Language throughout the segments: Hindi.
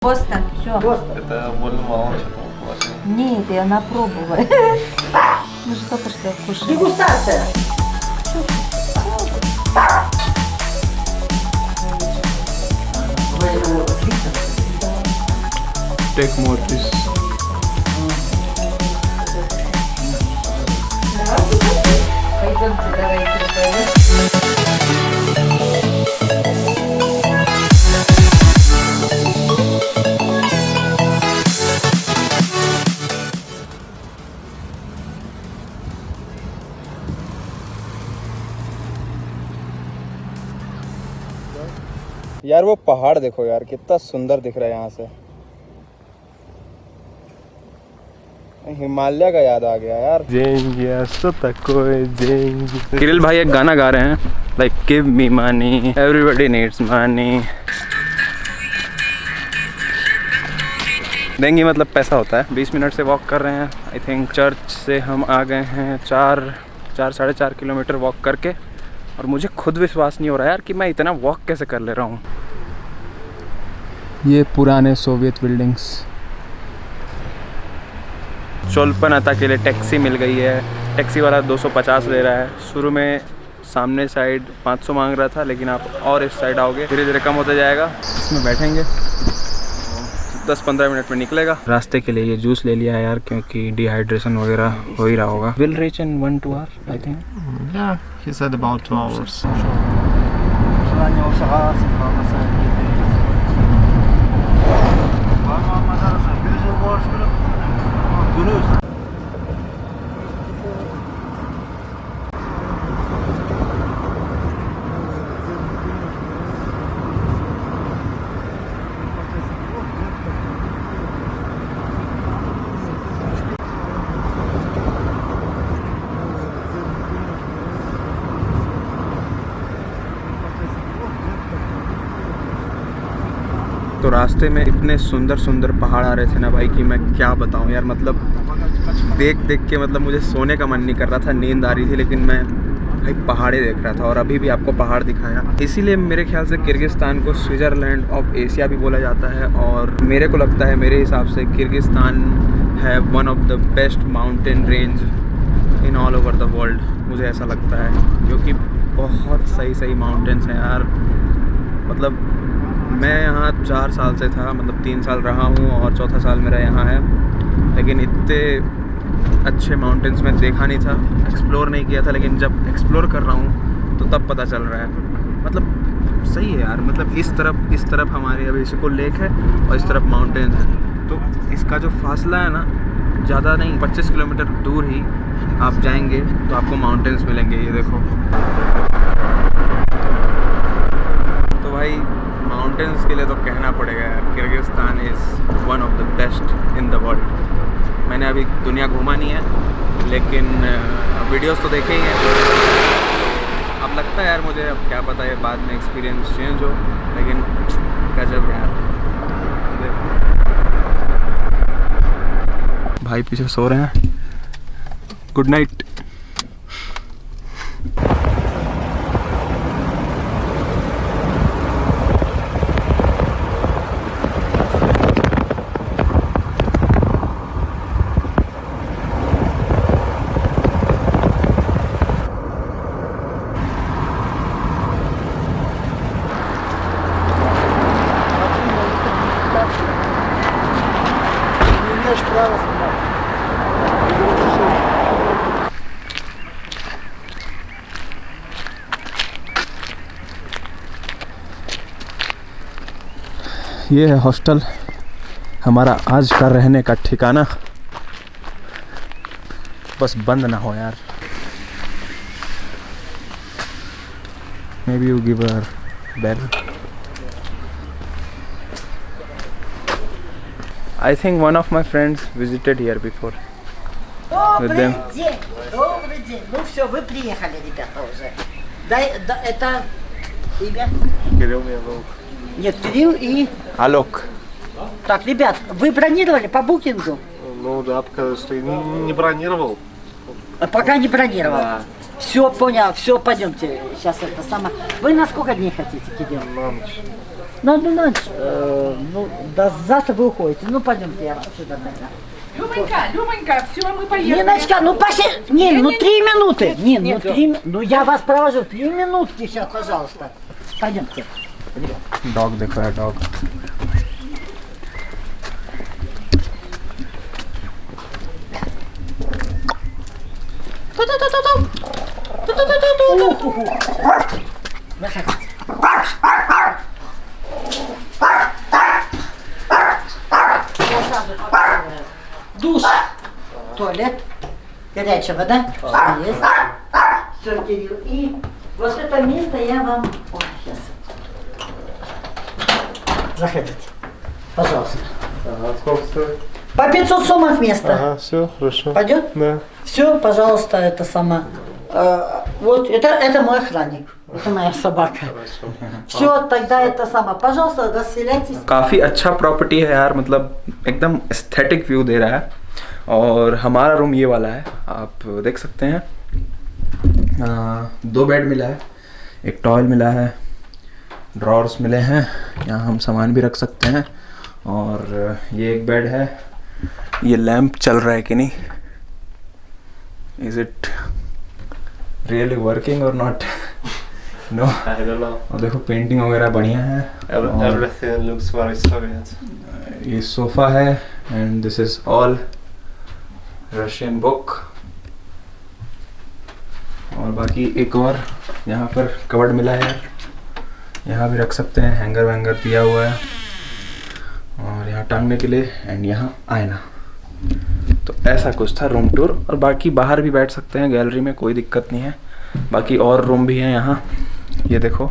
Просто, все. Это больно мало что-то положили. Нет, она пробовала. Мы же только что кушали. Дегустация. Take more please. Пойдемте, давайте. यार वो पहाड़ देखो यार, कितना सुंदर दिख रहा है यहाँ से। हिमालय का याद आ गया यार। किरिल भाई एक गाना गा रहे हैं, like give me money, everybody needs money. देंगी मतलब पैसा होता है। 20 मिनट से वॉक कर रहे हैं। आई थिंक चर्च से हम आ गए हैं 4-4.5 किलोमीटर वॉक करके, और मुझे खुद विश्वास नहीं हो रहा यार कि मैं इतना वॉक कैसे कर ले रहा हूँ। ये पुराने सोवियत बिल्डिंग्स। चोलपनाता के लिए टैक्सी मिल गई है। टैक्सी वाला 250 ले रहा है। शुरू में सामने साइड 500 मांग रहा था, लेकिन आप और इस साइड आओगे धीरे धीरे कम होता जाएगा। इसमें बैठेंगे 10-15 मिनट में निकलेगा। रास्ते के लिए ये जूस ले लिया है यार, क्योंकि डिहाइड्रेशन वगैरह हो ही रहा होगा। Will reach in 1-2 hour I think. Yeah, he said about 2 hours. तो रास्ते में इतने सुंदर सुंदर पहाड़ आ रहे थे ना भाई कि मैं क्या बताऊं यार। मतलब देख देख के मतलब मुझे सोने का मन नहीं कर रहा था, नींद आ रही थी, लेकिन मैं भाई पहाड़े देख रहा था। और अभी भी आपको पहाड़ दिखाया। इसीलिए मेरे ख्याल से किर्गिस्तान को स्विट्ज़रलैंड ऑफ एशिया भी बोला जाता है। और मेरे को लगता है, मेरे हिसाब से किर्गिस्तान है one of the best mountain range in all over the world. मुझे ऐसा लगता है, क्योंकि बहुत सही सही माउंटेन्स हैं यार। मतलब मैं यहाँ 4 साल से था, मतलब 3 साल रहा हूँ और चौथा साल मेरा यहाँ है, लेकिन इतने अच्छे माउंटेन्स में देखा नहीं था, एक्सप्लोर नहीं किया था। लेकिन जब एक्सप्लोर कर रहा हूँ तो तब पता चल रहा है। मतलब सही है यार। मतलब इस तरफ हमारे अभी इसी को लेक है और इस तरफ माउंटेन्स हैं, तो इसका जो फासला है ना, ज़्यादा नहीं, 25 किलोमीटर दूर ही आप जाएंगे तो आपको माउंटेन्स मिलेंगे। ये देखो तो भाई माउंटेन्स के लिए तो कहना पड़ेगा यार, Kyrgyzstan is one of the best in the world. मैंने अभी दुनिया घूमा नहीं है, लेकिन वीडियोस तो देखे ही हैं। अब लगता है यार मुझे, अब क्या पता है बाद में एक्सपीरियंस चेंज हो, लेकिन गजब यार। भाई पीछे सो रहे हैं। Good night. ये है हॉस्टल, हमारा आज का रहने का ठिकाना। बस बंद ना हो यार। Maybe you give her bell. I think one of my friends visited here before. With them. Добрый день. Ну все, вы приехали, ребята, уже. Это имя? Кирилл меня зовут. Нет, Кирилл и... Алок. Так, ребят, вы бронировали по букингу? Ну да, пока что не бронировал. Пока не бронировал. Да. Все, понял, все, пойдемте. Сейчас это самое. Вы на сколько дней хотите, Кирилл? На ночь. На одну ночь. Ну, до завтра вы уходите. Ну, пойдемте, я вас сюда тогда. Люменька, все, мы поехали. Ниночка, ну пошли. Нин, ну 3 минуты. Нин, ну Нет, 3 Ну, я вас провожу. 3 минутки сейчас, пожалуйста. Пойдемте. Dog देखो है डॉग। Душ, туалет, горячая вода, есть. Все, Кирилл. И вот это место я вам... Ой, сейчас. Заходите, пожалуйста. Ага, сколько стоит? По 500 сомов место. Ага, все, хорошо. Пойдет? Да. Все, пожалуйста, это сама. Вот, это мой охранник. Это моя собака. Все, тогда это сама. Пожалуйста, расселяйтесь. काफ़ी अच्छा प्रॉपर्टी है यार, मतलब एकदम एस्थेटिक व्यू दे रहा है। और हमारा रूम ये वाला है, आप देख सकते हैं। 2 बेड मिला है, एक टॉयल मिला है, ड्रॉर्स मिले हैं, यहाँ हम सामान भी रख सकते हैं। और ये एक बेड है। ये लैंप चल रहा है कि नहीं, इज़ इट रियली वर्किंग और not, no. I don't know. और देखो पेंटिंग वगैरह बढ़िया है। और Everything looks very Soviet. ये सोफ़ा है and this is all Russian book. और बाकी एक और यहाँ पर कवर्ड मिला है, यहाँ भी रख सकते हैं, हैंगर वैंगर दिया हुआ है और यहाँ टांगने के लिए। एंड यहाँ आईना। तो ऐसा कुछ था रूम टूर। और बाकी बाहर भी बैठ सकते हैं गैलरी में, कोई दिक्कत नहीं है। बाकी और रूम भी हैं यहाँ, ये देखो।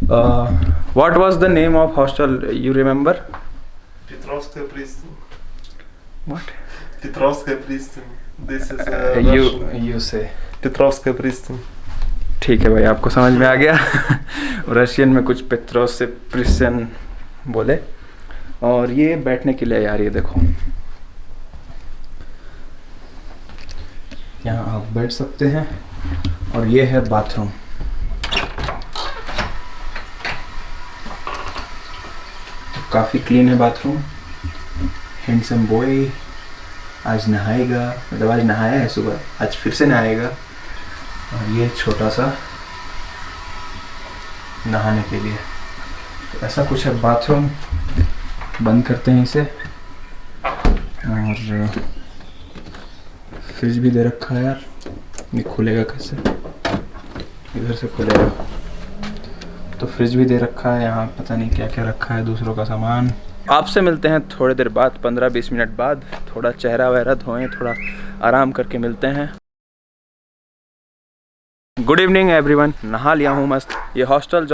What was the name of hostel, you remember? Petrovskaya Pristin. What Petrovskaya Pristin. This is Russian. You से Petrovskaya Pristin. ठीक है भाई, आपको समझ में आ गया। रशियन में कुछ पेट्रोस से प्रिसन बोले। और ये बैठने के लिए यार, ये देखो यहाँ आप बैठ सकते हैं। और ये है बाथरूम। काफ़ी क्लीन है बाथरूम। हैंडसम बॉय, आज नहाएगा, मतलब आज नहाया है सुबह, आज फिर से नहाएगा। और ये छोटा सा नहाने के लिए। तो ऐसा कुछ है बाथरूम। बंद करते हैं इसे। और फ्रिज भी दे रखा है यार, ये खुलेगा कैसे, इधर से खुलेगा। तो फ्रिज भी दे रखा है यहाँ, पता नहीं क्या क्या रखा है दूसरों का सामान। आपसे मिलते हैं थोड़ी देर बाद, 15-20 मिनट बाद। थोड़ा चेहरा वहरा धोएं, थोड़ा आराम करके मिलते हैं। Good evening everyone. नहा लिया हूँ मस्त। ये हॉस्टल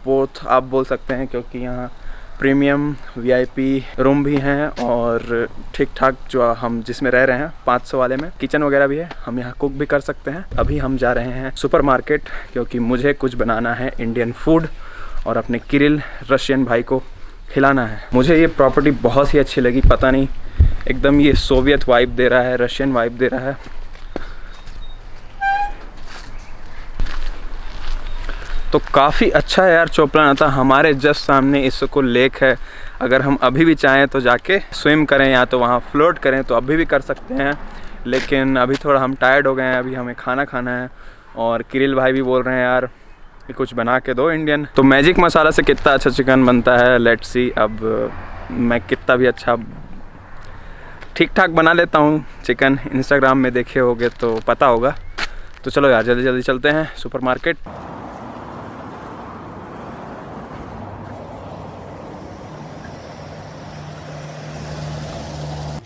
बोथ आप बोल सकते हैं, क्योंकि यहाँ प्रीमियम वीआईपी रूम भी हैं और ठीक ठाक जो हम जिसमें रह रहे हैं 500 वाले में किचन वगैरह भी है। हम यहाँ कुक भी कर सकते हैं। अभी हम जा रहे हैं सुपरमार्केट, क्योंकि मुझे कुछ बनाना है इंडियन फूड और अपने किरिल रशियन भाई को खिलाना है। मुझे ये प्रॉपर्टी बहुत ही अच्छी लगी। पता नहीं, एकदम ये सोवियत वाइब दे रहा है, रशियन वाइब दे रहा है। तो काफ़ी अच्छा है यार चोपला नाता। हमारे जस्ट सामने इसको लेक है। अगर हम अभी भी चाहें तो जाके स्विम करें या तो वहाँ फ्लोट करें तो अभी भी कर सकते हैं। लेकिन अभी थोड़ा हम टायर्ड हो गए हैं, अभी हमें खाना खाना है। और किरिल भाई भी बोल रहे हैं यार कि कुछ बना के दो इंडियन। तो मैजिक मसाला से कितना अच्छा चिकन बनता है, लेट्स सी। अब मैं कितना भी अच्छा ठीक ठाक बना लेता हूँ चिकन, इंस्टाग्राम में देखे होगे तो पता होगा। तो चलो यार जल्दी जल्दी चलते हैं सुपरमार्केट।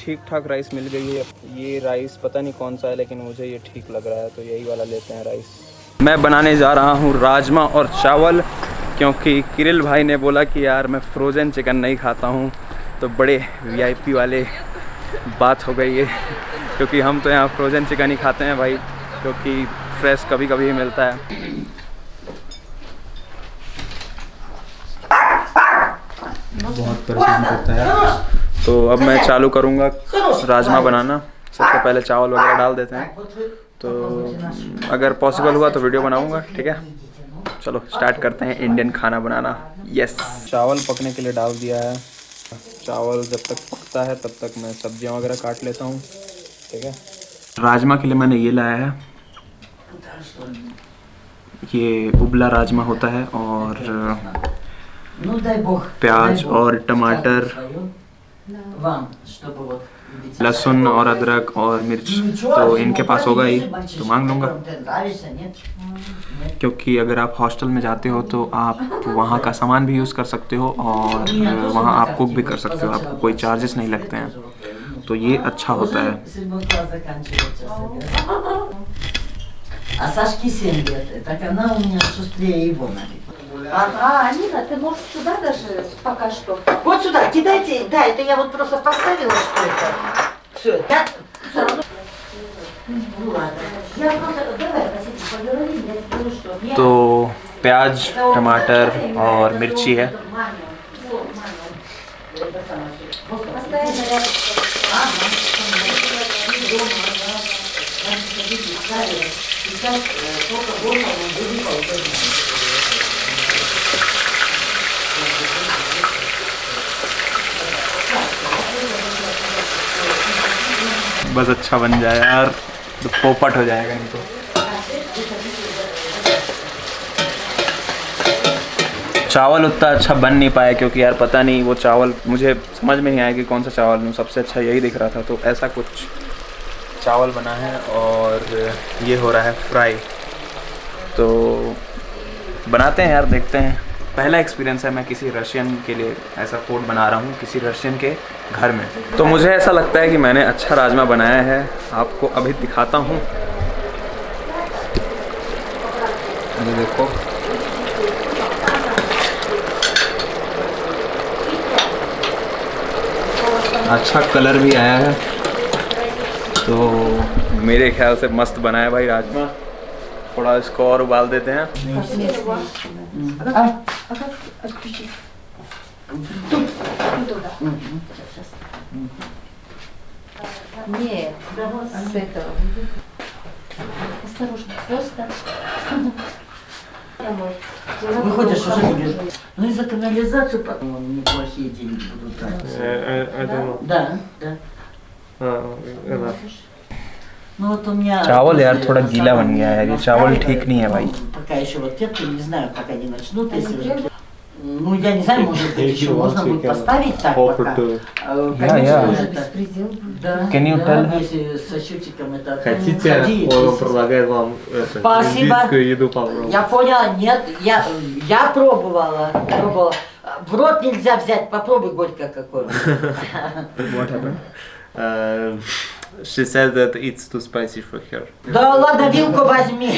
ठीक ठाक राइस मिल गई है। ये राइस पता नहीं कौन सा है, लेकिन मुझे ये ठीक लग रहा है तो यही वाला लेते हैं राइस। मैं बनाने जा रहा हूँ राजमा और चावल, क्योंकि किरिल भाई ने बोला कि यार मैं फ्रोज़न चिकन नहीं खाता हूँ। तो बड़े वीआईपी वाले बात हो गई है, क्योंकि हम तो यहाँ फ्रोज़न चिकन ही खाते हैं भाई, क्योंकि फ्रेश कभी कभी ही मिलता है। बहुत परेशान करता है। तो अब मैं चालू करूँगा राजमा बनाना। सबसे पहले चावल वगैरह डाल देते हैं तो अगर पॉसिबल हुआ तो वीडियो बनाऊंगा, ठीक है। चलो स्टार्ट करते हैं इंडियन खाना बनाना। यस, चावल पकने के लिए डाल दिया है। चावल जब तक पकता है तब तक मैं सब्जियां वगैरह काट लेता हूँ, ठीक है। राजमा के लिए मैंने ये लाया है, ये उबला राजमा होता है, और प्याज और टमाटर, लहसुन और अदरक और मिर्च तो इनके पास होगा ही, तो मांग लूँगा। क्योंकि अगर आप हॉस्टल में जाते हो तो आप वहाँ का सामान भी यूज़ कर सकते हो और वहाँ आप कुक भी कर सकते हो, आपको कोई चार्जेस नहीं लगते हैं, तो ये अच्छा होता है। А Сашке 7 лет, так она у меня шустрее его, наверное. Анина, ты можешь сюда даже пока что. Вот сюда, кидайте, да, это я вот просто поставила, что это. Все, я... Ну ладно. Я просто, давай, Василий, поговорим, я скажу, что... तो प्याज, टमाटर और मिर्ची है। बस अच्छा बन जाए यार, तो पोपट हो जाएगा इनको। चावल उतना अच्छा बन नहीं पाया क्योंकि यार पता नहीं वो चावल, मुझे समझ में नहीं आया कि कौन सा चावल लूँ, सबसे अच्छा यही दिख रहा था, तो ऐसा कुछ चावल बना है। और ये हो रहा है फ्राई, तो बनाते हैं यार, देखते हैं। पहला एक्सपीरियंस है मैं किसी रशियन के लिए ऐसा फूड बना रहा हूँ, किसी रशियन के घर में, तो मुझे ऐसा लगता है कि मैंने अच्छा राजमा बनाया है। आपको अभी दिखाता हूँ, ये देखो। अच्छा कलर भी आया है, तो मेरे ख्याल से मस्त बना है भाई राजमा। थोड़ा इसको और उबाल देते हैं। Нет, с этого. Осторожно, просто. Выходишь, уже будешь. Ну и за канализацию потом неплохие деньги будут тратиться. I don't know. Да, да. Enough. Ну вот у меня... चावल यार थोड़ा गीला बन गया है, ये चावल ठीक नहीं है भाई। Пока еще вот те, не знаю, пока не начнут, если уже... Ну, я не знаю, может быть, еще можно будет поставить так пока. Конечно, уже Беспредел. да. Can you да, tell her? если со счетчиком это... Хотите, Ходи, он если- предлагает вам это, Спасибо. индийскую еду попробовать. Я поняла, нет, я пробовала. В рот нельзя взять, попробуй горько какое. What happened? She said that it's too spicy for her. Да ладно, вилку возьми.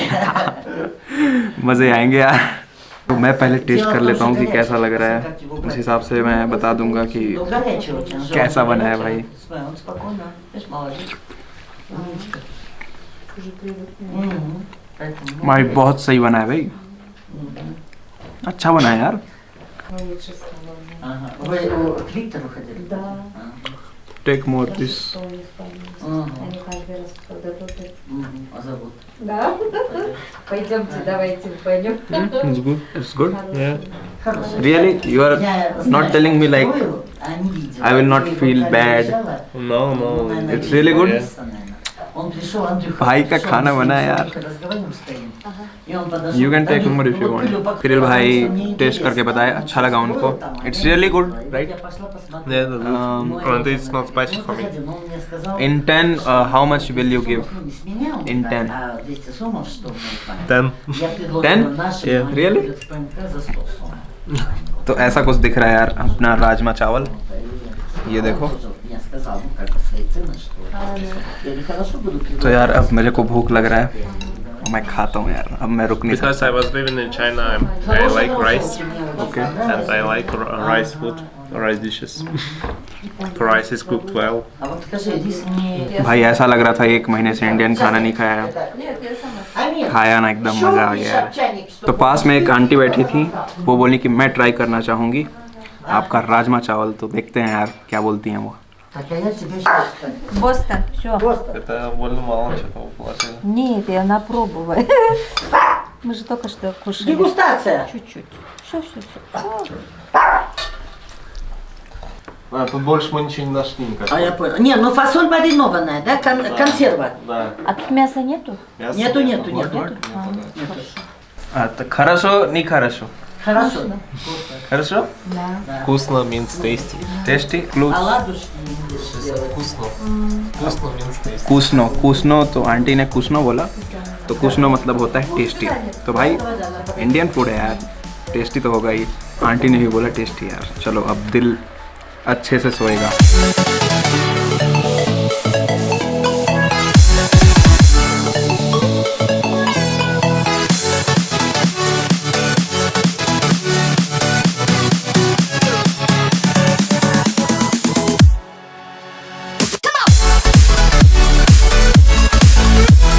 मज़े आएंगे यार। तो मैं पहले टेस्ट कर लेता हूँ कि कैसा लग रहा है, उस हिसाब से मैं बता दूंगा कि Ну, горячий очень. कैसा बना है भाई। Смотри, он спокойно, видишь, молодец. Умничка. Уже привык. Поэтому, भाई बहुत सही बना है भाई, अच्छा बना है यार। Лучше стало. Ага. Вы к Виктору ходили? Да. Ага. Take more this. Что у них появилось. Ага. Они каждый раз, когда тут... А зовут? Да? Пойдемте, давайте пойдем. It's good. It's good. Yeah. Хороший. Really, you are Я not знаю, telling me что like строю, а не видела. I will not Ты feel его bad. приезжала? No, Ну, no. наверное, It's really good. написано, наверное. Он пришел, Андрюха. भाई का пришел, खाना мы с बना ним है यार। с Андрюхой разговариваем, стоим. И он подошел, You can take Андрюха, more if you вот пылью want. покрывай, फिर भाई что мне टेस्ट करके интересно. बताए अच्छा लगा उनको। Там, It's а я really не good, знала. И right? я пошла посмотрела. Yeah, that's Ну, good. And это it's not spicy Ну, for me. заходи, но он мне сказал, In 10, how much will you give? ну, не с меня, он In так, 10. а 200 сомов, что он мне 10. Я предложила 10? нашим, Yeah. они Really? ходят в ПМК за 100 сомов. तो ऐसा कुछ दिख रहा है यार अपना राजमा चावल। ये देखो। Я сказал, ну как бы свои цены, что я говорю, хорошо буду तो यार अब मेरे को भूख लग रहा है, मैं खाता हूँ यार, अब मैं रुक नहीं सकता। Because I was living in China, I like rice. Okay. And I like rice food, rice dishes. Rice is cooked well. А вот скажи, рис не... भाई ऐसा लग रहा था 1 महीने से इंडियन खाना नहीं खाया, Нет, я सама. Амир, खाया ना एकदम मज़ा आ गया यार। чайник, तो पास में एक आंटी बैठी थी, वो बोली कि मैं ट्राई करना चाहूँगी आपका राजमा चावल, तो देखते हैं यार क्या बोलती हैं वो। Так, а я тебе сейчас Бостон, все. просто. Это больно мало что-то положили. Нет, и она пробовала. Мы же только что кушали. Дегустация. Чуть-чуть. Все. А, тут больше мы ничего не нашли никак. А я понял. Не, ну фасоль маринованная, да? Консерва. Да. А тут мяса нету? Мясо Нету. А, так хорошо, не хорошо. Хорошо. Хорошо? Да. Вкусно means tasty. टेस्टी क्लूज Оладушки. Вкусно. Вкусно means tasty. कुसनो कुसनो तो आंटी ने कुसनो बोला तो कुसनो मतलब होता है टेस्टी। तो भाई इंडियन फूड है यार, टेस्टी तो होगा ही। आंटी ने भी बोला टेस्टी यार। चलो अब दिल अच्छे से सोएगा।